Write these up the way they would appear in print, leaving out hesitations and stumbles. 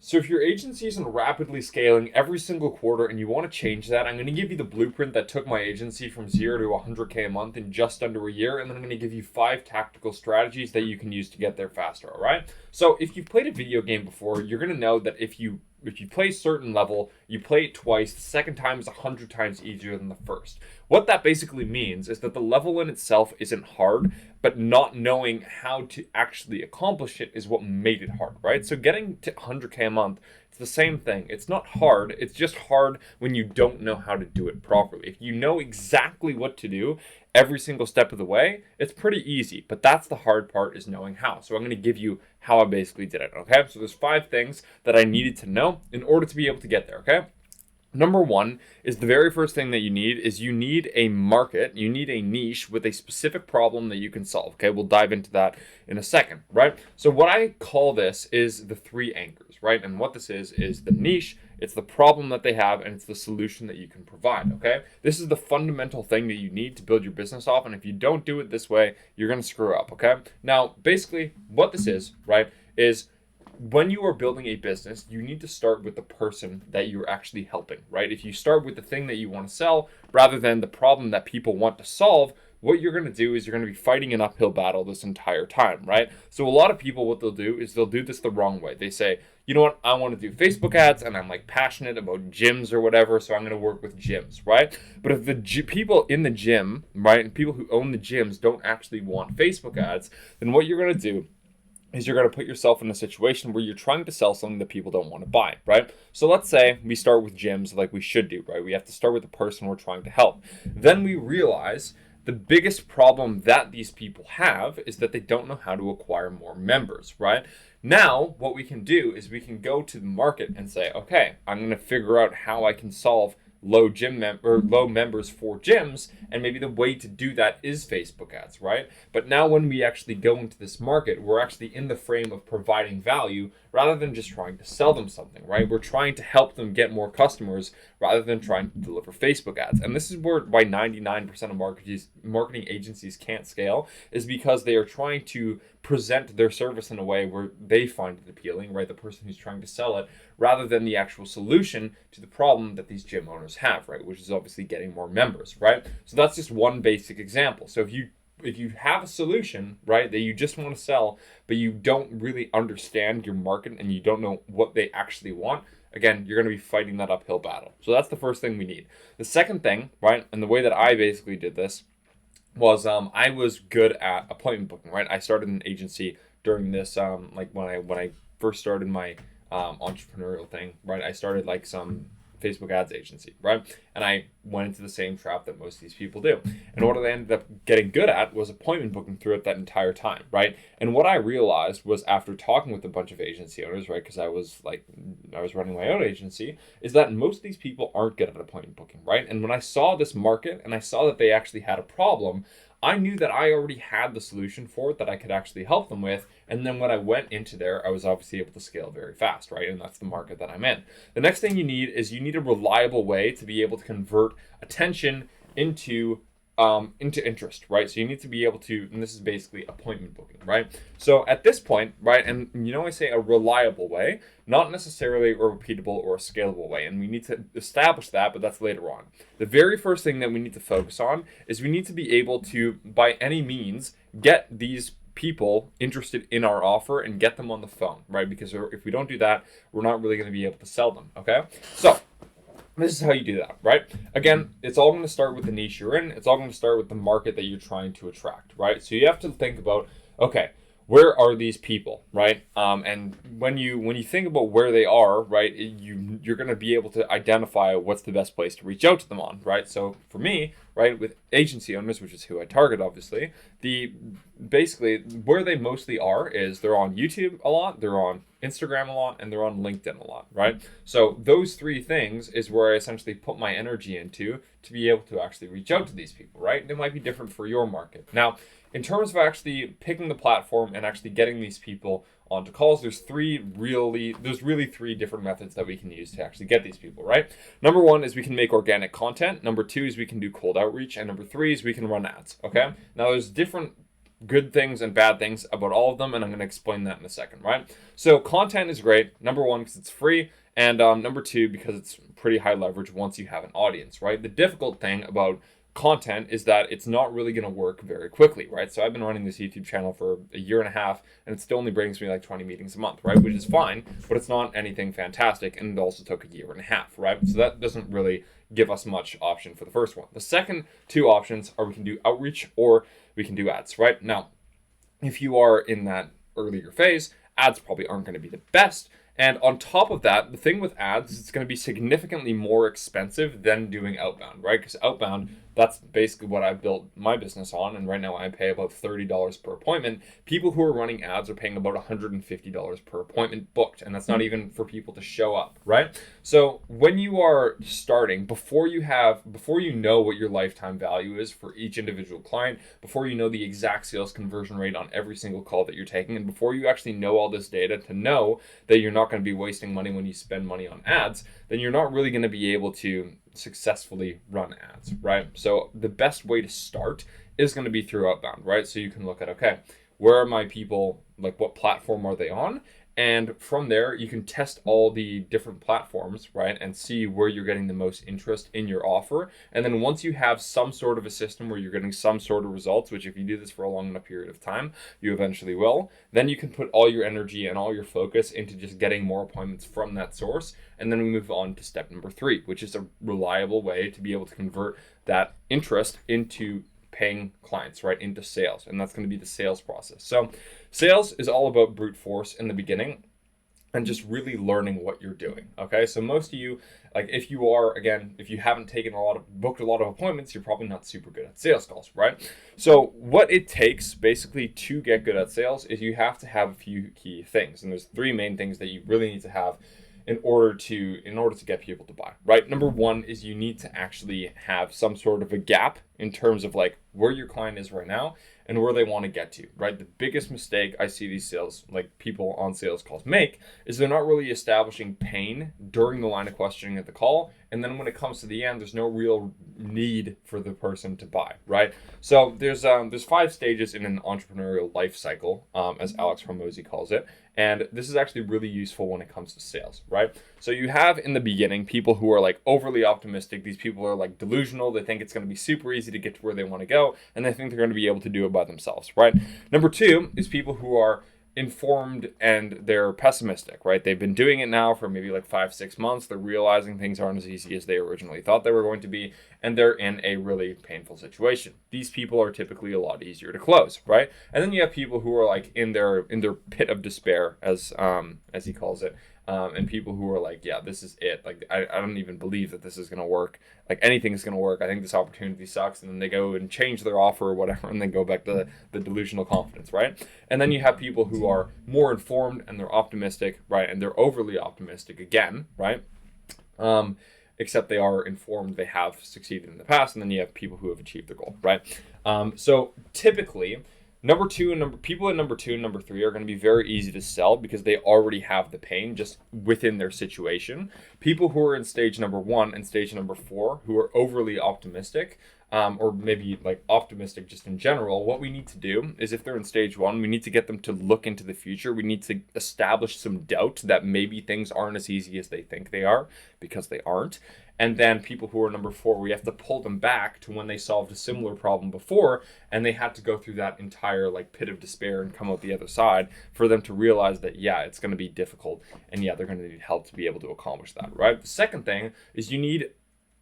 So if your agency isn't rapidly scaling every single quarter and you want to change that, I'm going to give you the blueprint that took my agency from 0 to 100K a month in just under a year, and then I'm going to give you 5 tactical strategies that you can use to get there faster, all right? So if you've played a video game before, you're going to know that if you play a certain level, you play it twice, the second time is 100 times easier than the first. What that basically means is that the level in itself isn't hard, but not knowing how to actually accomplish it is what made it hard, right? So getting to 100K a month, it's the same thing. It's not hard, it's just hard when you don't know how to do it properly. If you know exactly what to do every single step of the way, it's pretty easy, but that's the hard part, is knowing how. So I'm going to give you how I basically did it, okay? So there's 5 things that I needed to know in order to be able to get there, okay? Number one is the very first thing that you need a market, you need a niche with a specific problem that you can solve. Okay, we'll dive into that in a second, right? So what I call this is the 3 anchors, right? And what this is the niche, it's the problem that they have, and it's the solution that you can provide, okay? This is the fundamental thing that you need to build your business off, and if you don't do it this way, you're gonna screw up, okay? Now, basically, what this is, right, is when you are building a business, you need to start with the person that you're actually helping, right? If you start with the thing that you want to sell rather than the problem that people want to solve, what you're going to do is you're going to be fighting an uphill battle this entire time, right? So a lot of people, what they'll do is they'll do this the wrong way. They say, you know what, I want to do Facebook ads and I'm like passionate about gyms or whatever, so I'm going to work with gyms, right? But if the people in the gym, right, and people who own the gyms don't actually want Facebook ads, then what you're going to do is you're going to put yourself in a situation where you're trying to sell something that people don't want to buy, right? So let's say we start with gyms like we should do, right? We have to start with the person we're trying to help. Then we realize the biggest problem that these people have is that they don't know how to acquire more members, right? Now, what we can do is we can go to the market and say, okay, I'm going to figure out how I can solve low members for gyms, and maybe the way to do that is Facebook ads, right? But now when we actually go into this market, we're actually in the frame of providing value rather than just trying to sell them something, right? We're trying to help them get more customers rather than trying to deliver Facebook ads. And this is why 99% of marketing agencies can't scale, is because they are trying to present their service in a way where they find it appealing, right? The person who's trying to sell it, rather than the actual solution to the problem that these gym owners have, right? Which is obviously getting more members, right? So that's just one basic example. So if you have a solution, right, that you just want to sell, but you don't really understand your market and you don't know what they actually want, again, you're going to be fighting that uphill battle. So that's the first thing we need. The second thing, right, and the way that I basically did this was I was good at appointment booking, right? I started an agency during this, like when I first started my entrepreneurial thing, right? I started like some Facebook ads agency, right? And I went into the same trap that most of these people do. And what I ended up getting good at was appointment booking throughout that entire time, right? And what I realized was, after talking with a bunch of agency owners, right, because I was running my own agency, is that most of these people aren't good at appointment booking, right? And when I saw this market and I saw that they actually had a problem, I knew that I already had the solution for it that I could actually help them with. And then when I went into there, I was obviously able to scale very fast, right? And that's the market that I'm in. The next thing you need is a reliable way to be able to convert attention into interest, right? So you need to be able to, and this is basically appointment booking, right? So at this point, right, and I say a reliable way, not necessarily a repeatable or a scalable way, and we need to establish that, but that's later on. The very first thing that we need to focus on is we need to be able to, by any means, get these people interested in our offer and get them on the phone, right? Because if we don't do that, we're not really going to be able to sell them, okay? So this is how you do that, right? Again, it's all going to start with the niche you're in. It's all going to start with the market that you're trying to attract, right? So you have to think about, okay, where are these people, right? And when you think about where they are, right, you're going to be able to identify what's the best place to reach out to them on, right? So for me, right, with agency owners, which is who I target, obviously, basically where they mostly are is they're on YouTube a lot, they're on Instagram a lot, and they're on LinkedIn a lot, right? So those 3 things is where I essentially put my energy into to be able to actually reach out to these people, right? And it might be different for your market. Now, in terms of actually picking the platform and actually getting these people onto calls, there's really 3 different methods that we can use to actually get these people, right? Number 1 is we can make organic content. Number 2 is we can do cold outreach. And number 3 is we can run ads, okay? Now, there's different good things and bad things about all of them, and I'm going to explain that in a second, right? So content is great. Number one, because it's free, and number two, because it's pretty high leverage once you have an audience, right? The difficult thing about content is that it's not really going to work very quickly, right? So I've been running this YouTube channel for a year and a half, and it still only brings me like 20 meetings a month, right? Which is fine, but it's not anything fantastic, and it also took a year and a half, right? So that doesn't really give us much option for the first one. The second two options are we can do outreach or we can do ads, right? Now, if you are in that earlier phase, ads probably aren't going to be the best. And on top of that, the thing with ads is it's going to be significantly more expensive than doing outbound, right? Because outbound, that's basically what I built my business on. And right now I pay about $30 per appointment. People who are running ads are paying about $150 per appointment booked. And that's not even for people to show up, right? So when you are starting, before you know what your lifetime value is for each individual client, before you know the exact sales conversion rate on every single call that you're taking, and before you actually know all this data to know that you're not going to be wasting money when you spend money on ads, then you're not really going to be able to successfully run ads, right? So the best way to start is going to be through outbound, right? So you can look at, okay, where are my people, like what platform are they on? And from there, you can test all the different platforms, right? And see where you're getting the most interest in your offer. And then once you have some sort of a system where you're getting some sort of results, which if you do this for a long enough period of time, you eventually will, then you can put all your energy and all your focus into just getting more appointments from that source. And then we move on to step number 3, which is a reliable way to be able to convert that interest into paying clients, right, into sales. And that's going to be the sales process. So sales is all about brute force in the beginning and just really learning what you're doing. Okay. So most of you, like if you haven't booked a lot of appointments, you're probably not super good at sales calls, right? So what it takes basically to get good at sales is you have to have a few key things. And there's 3 main things that you really need to have in order to get people to buy, right? Number 1 is you need to actually have some sort of a gap in terms of like where your client is right now and where they want to get to, right? The biggest mistake I see these people on sales calls make is they're not really establishing pain during the line of questioning at the call. And then when it comes to the end, there's no real need for the person to buy, right? So there's 5 stages in an entrepreneurial life cycle, as Alex Hormozi calls it. And this is actually really useful when it comes to sales, right? So you have in the beginning people who are like overly optimistic. These people are like delusional. They think it's going to be super easy to get to where they want to go, and they think they're going to be able to do it by themselves, right? Number 2 is people who are informed and they're pessimistic, right? They've been doing it now for maybe like 5-6 months. They're realizing things aren't as easy as they originally thought they were going to be, and they're in a really painful situation. These people are typically a lot easier to close, right? And then you have people who are like in their pit of despair, as he calls it. And people who are like, yeah, this is it. Like, I don't even believe that this is going to work. Like, anything's going to work. I think this opportunity sucks. And then they go and change their offer or whatever, and then go back to the delusional confidence, right? And then you have people who are more informed and they're optimistic, right? And they're overly optimistic again, right? Except they are informed, they have succeeded in the past. And then you have people who have achieved their goal, right? So typically, people in number 2 and number 3 are going to be very easy to sell because they already have the pain just within their situation. People who are in stage number 1 and stage number 4 who are overly optimistic, or maybe like optimistic just in general, what we need to do is if they're in stage 1, we need to get them to look into the future. We need to establish some doubt that maybe things aren't as easy as they think they are, because they aren't. And then people who are number 4, we have to pull them back to when they solved a similar problem before and they had to go through that entire like pit of despair and come out the other side for them to realize that, yeah, it's going to be difficult and yeah, they're going to need help to be able to accomplish that, right? The second thing is you need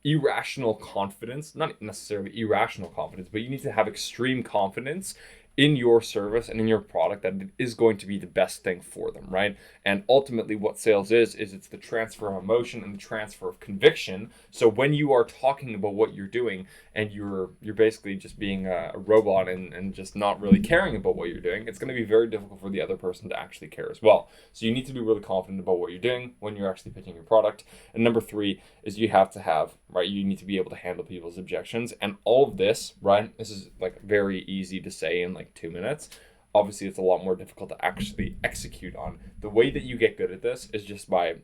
irrational confidence, not necessarily irrational confidence, but you need to have extreme confidence in your service and in your product that it is going to be the best thing for them, right? And ultimately what sales is it's the transfer of emotion and the transfer of conviction. So when you are talking about what you're doing and you're basically just being a robot and just not really caring about what you're doing, it's going to be very difficult for the other person to actually care as well. So you need to be really confident about what you're doing when you're actually pitching your product. And number 3 is you have to have, right, you need to be able to handle people's objections. And all of this, right, this is like very easy to say in like 2 minutes. Obviously, it's a lot more difficult to actually execute on. The way that you get good at this is just by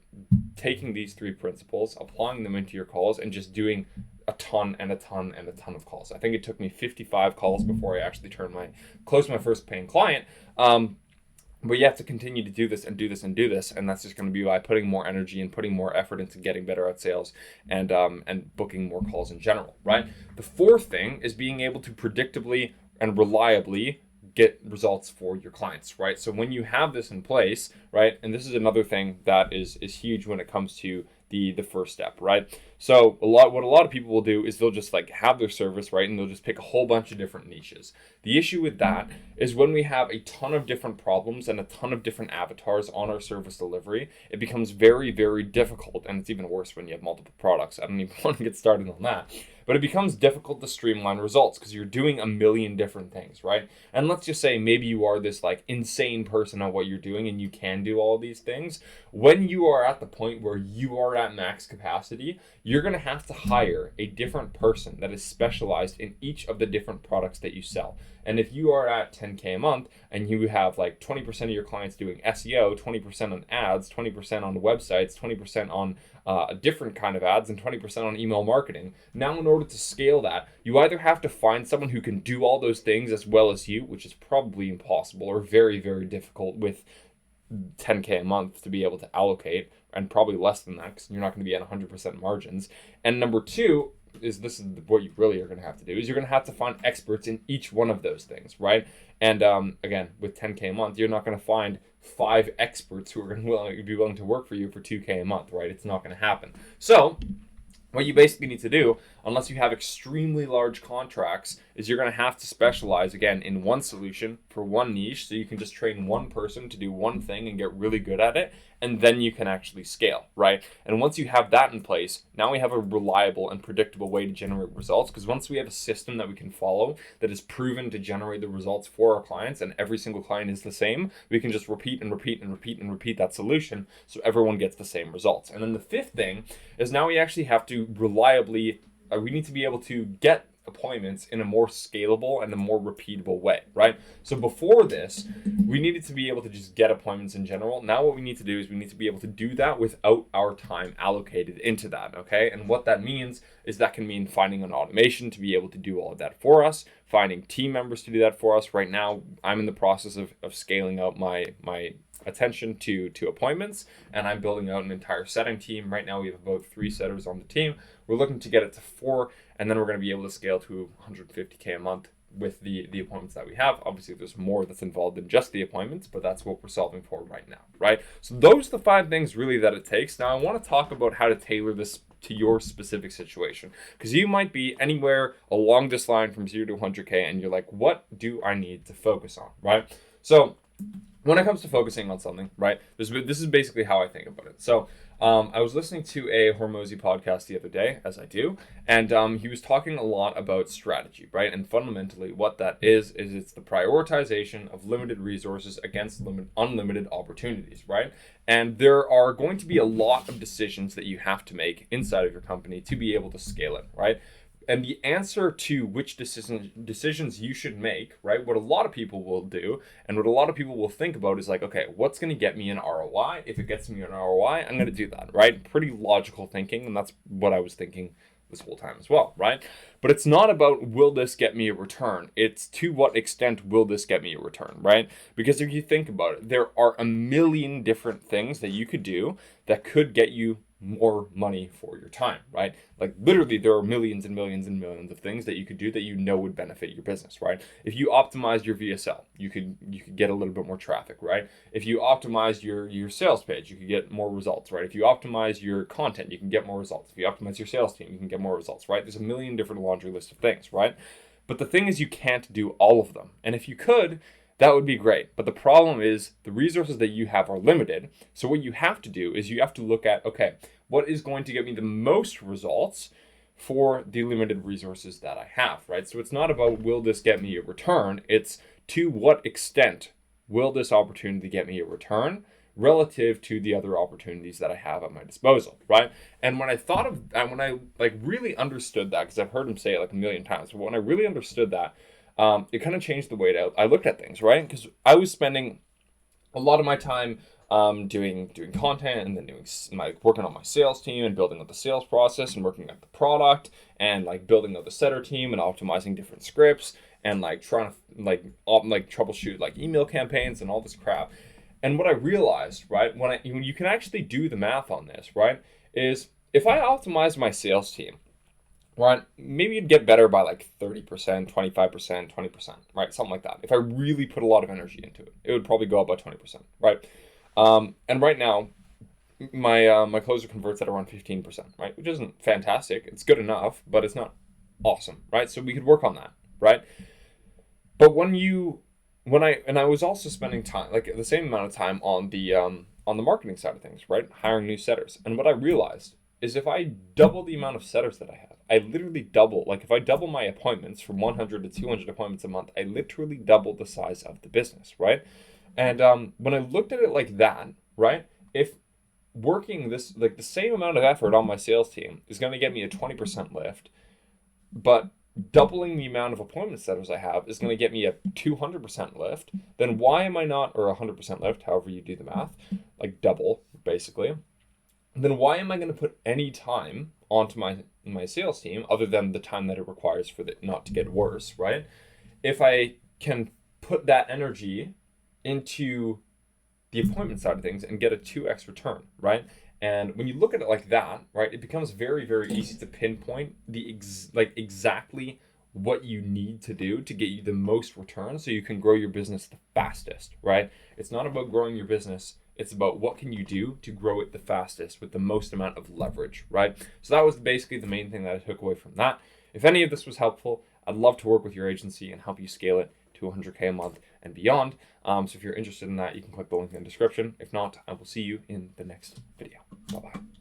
taking these 3 principles, applying them into your calls, and just doing a ton and a ton and a ton of calls. I think it took me 55 calls before I actually closed my first paying client. But you have to continue to do this and do this and do this, and that's just going to be by putting more energy and putting more effort into getting better at sales and booking more calls in general, right? The fourth thing is being able to predictably and reliably get results for your clients, right? So when you have this in place, right, and this is another thing that is huge when it comes to the first step, right? So what a lot of people will do is they'll just like have their service, right, and they'll just pick a whole bunch of different niches. The issue with that is when we have a ton of different problems and a ton of different avatars on our service delivery, it becomes very, very difficult, and it's even worse when you have multiple products. I don't even want to get started on that. But it becomes difficult to streamline results because you're doing a million different things, right? And let's just say maybe you are this like insane person at what you're doing and you can do all these things. When you are at the point where you are at max capacity, you're going to have to hire a different person that is specialized in each of the different products that you sell. And if you are at 10K a month and you have like 20% of your clients doing SEO, 20% on ads, 20% on websites, 20% on a different kind of ads, and 20% on email marketing, now in order to scale that, you either have to find someone who can do all those things as well as you, which is probably impossible or very, very difficult with 10K a month to be able to allocate, and probably less than that because you're not going to be at 100% margins. And number two, this is what you really are going to have to do, is you're going to have to find experts in each one of those things, right? And again, with 10K a month, you're not going to find 5 experts who are going to be willing to work for you for 2K a month, right? It's not going to happen. So what you basically need to do, unless you have extremely large contracts, is you're going to have to specialize, again, in one solution for one niche, so you can just train one person to do one thing and get really good at it, and then you can actually scale, right? And once you have that in place, now we have a reliable and predictable way to generate results, because once we have a system that we can follow that is proven to generate the results for our clients, and every single client is the same, we can just repeat and repeat and repeat and repeat that solution so everyone gets the same results. And then the fifth thing is now we actually have to reliably, we need to be able to get appointments in a more scalable and a more repeatable way, right? So before this, we needed to be able to just get appointments in general. Now what we need to do is we need to be able to do that without our time allocated into that, okay? And what that means is that can mean finding an automation to be able to do all of that for us, finding team members to do that for us. Right now, I'm in the process of scaling out my attention to appointments, and I'm building out an entire setting team. Right now we have about 3 setters on the team. We're looking to get it to 4, and then we're going to be able to scale to 150K a month with the appointments that we have. Obviously there's more that's involved than just the appointments, but that's what we're solving for right now, right? So those are the 5 things really that it takes. Now I want to talk about how to tailor this to your specific situation, because you might be anywhere along this line from 0 to 100K and you're like, what do I need to focus on, right? So when it comes to focusing on something, right, this is basically how I think about it. So I was listening to a Hormozi podcast the other day, as I do, and he was talking a lot about strategy, right? And fundamentally what that is it's the prioritization of limited resources against unlimited opportunities, right? And there are going to be a lot of decisions that you have to make inside of your company to be able to scale it, right? And the answer to which decisions you should make, right, what a lot of people will do and what a lot of people will think about is like, okay, what's going to get me an ROI? If it gets me an ROI, I'm going to do that, right? Pretty logical thinking, and that's what I was thinking this whole time as well, right? But it's not about will this get me a return? It's to what extent will this get me a return, right? Because if you think about it, there are a million different things that you could do that could get you more money for your time, right? Like literally there are millions and millions and millions of things that you could do that you know would benefit your business, right? If you optimize your VSL, you could get a little bit more traffic, right? If you optimize your sales page, you could get more results, right? If you optimize your content, you can get more results. If you optimize your sales team, you can get more results, right? There's a million different laundry list of things, right? But the thing is you can't do all of them. And if you could, that would be great. But the problem is the resources that you have are limited. So what you have to do is you have to look at, okay, what is going to get me the most results for the limited resources that I have, right? So it's not about will this get me a return? It's to what extent will this opportunity get me a return relative to the other opportunities that I have at my disposal, right? And when I thought of that, when I like really understood that, because I've heard him say it like a million times, but when I really understood that, it kind of changed the way that I looked at things, right? Because I was spending a lot of my time doing content, and then doing like working on my sales team and building up the sales process and working up the product and like building up the setter team and optimizing different scripts and like trying to like troubleshoot like email campaigns and all this crap. And what I realized, right, when you can actually do the math on this, right, is if I optimize my sales team, right, maybe you'd get better by like 30%, 25%, 20%, right, something like that. If I really put a lot of energy into it, it would probably go up by 20%, right? And right now, my closer converts at around 15%, right, which isn't fantastic. It's good enough, but it's not awesome, right? So we could work on that, right? But when I was also spending time, like the same amount of time on the marketing side of things, right? Hiring new setters. And what I realized is if I double the amount of setters that I have, I literally double, like if I double my appointments from 100 to 200 appointments a month, I literally double the size of the business, right? And when I looked at it like that, right? If working this, like the same amount of effort on my sales team is going to get me a 20% lift, but doubling the amount of appointment setters I have is going to get me a 200% lift, then why am I not, or 100% lift, however you do the math, like double basically, then why am I going to put any time onto my sales team other than the time that it requires for it not to get worse, right? If I can put that energy into the appointment side of things and get a 2x return, right? And when you look at it like that, right, it becomes very, very easy to pinpoint exactly what you need to do to get you the most return so you can grow your business the fastest, right? It's not about growing your business. It's about what can you do to grow it the fastest with the most amount of leverage, right? So that was basically the main thing that I took away from that. If any of this was helpful, I'd love to work with your agency and help you scale it to 100K a month and beyond. So if you're interested in that, you can click the link in the description. If not, I will see you in the next video. Bye-bye.